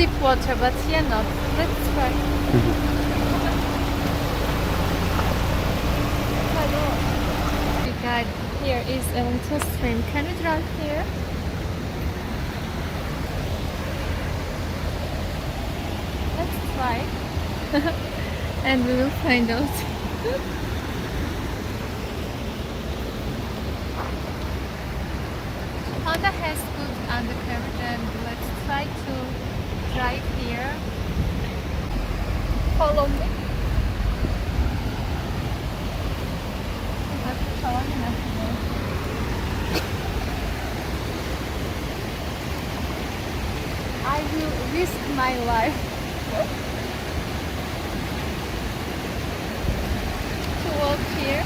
deep water, but here not. Let's try. Hello. Guys, here is a little stream. Can we drive here? Let's try. And we will find out. Honda has good undercarriage, and let's try to drive here. Follow me. I will risk my life to walk here.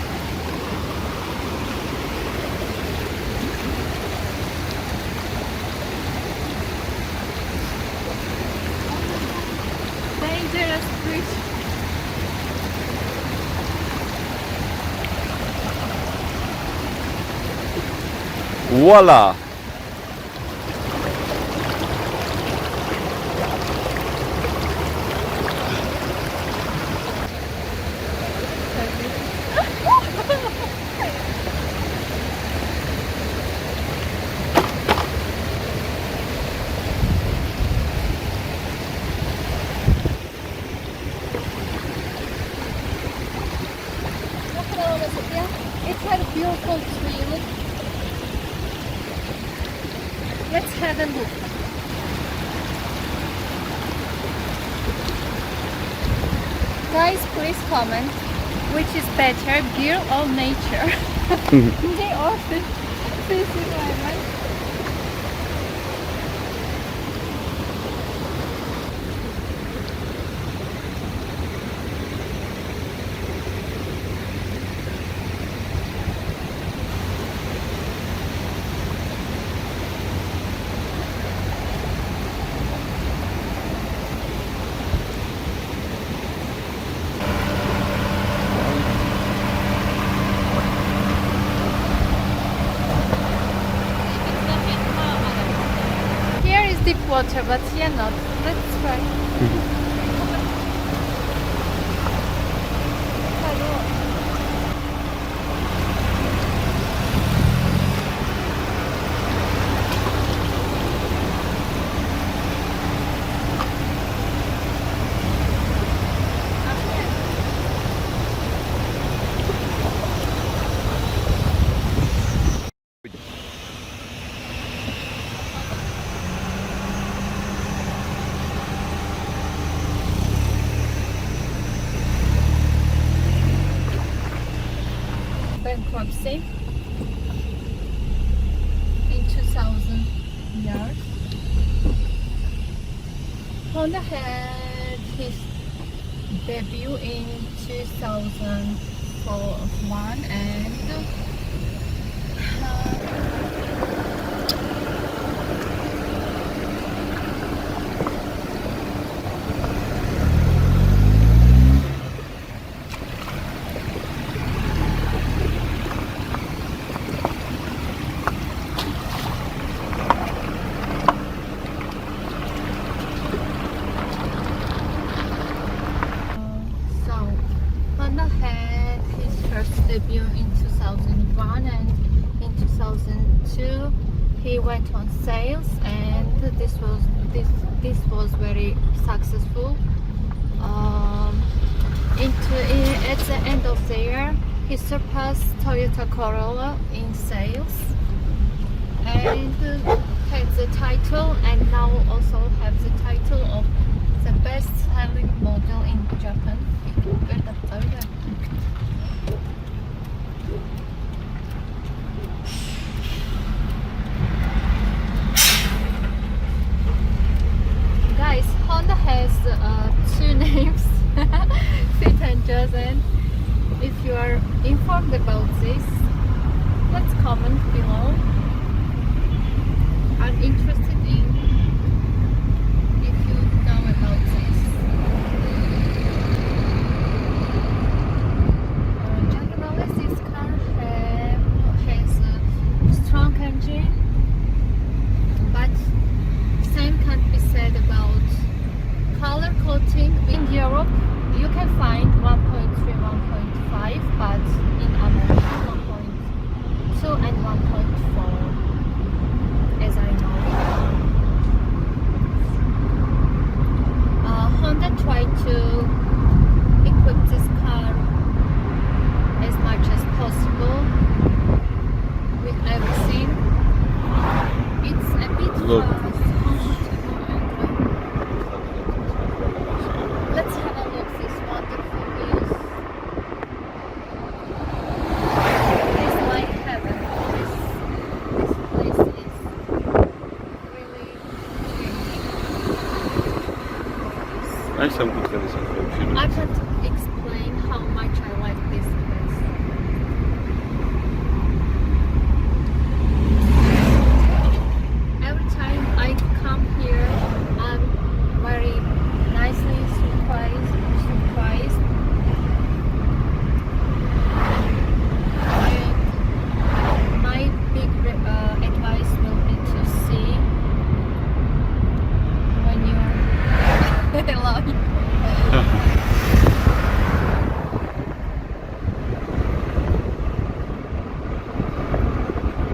Dangerous bridge. Voila! It had a beautiful tree. Look. Let's have a look. Guys, please comment which is better, gear or nature. They are this environment. Deep water, but here not. Let's try. Bankruptcy in 2000 years. Honda had his debut in 2001 and debut in 2001, and in 2002 he went on sales, and this was very successful. At the end of the year he surpassed Toyota Corolla in sales and had the title, and now also have the title of the best selling model in Japan. Guys, Honda has two names, Fit and Jazz, and if you are informed about this, let's comment below. I'm interested in if you know about this. Generally, this car has a strong engine, but same can't be said about 1.3, 1.5, but in America 1.2 and 1.4, as I know. Honda tried to equip this car as much as possible with everything. It's a bit Look. fast, comfortable, and let's have a look at these wonderful views. It's like heaven. This place is really I some good things. I can't explain how much I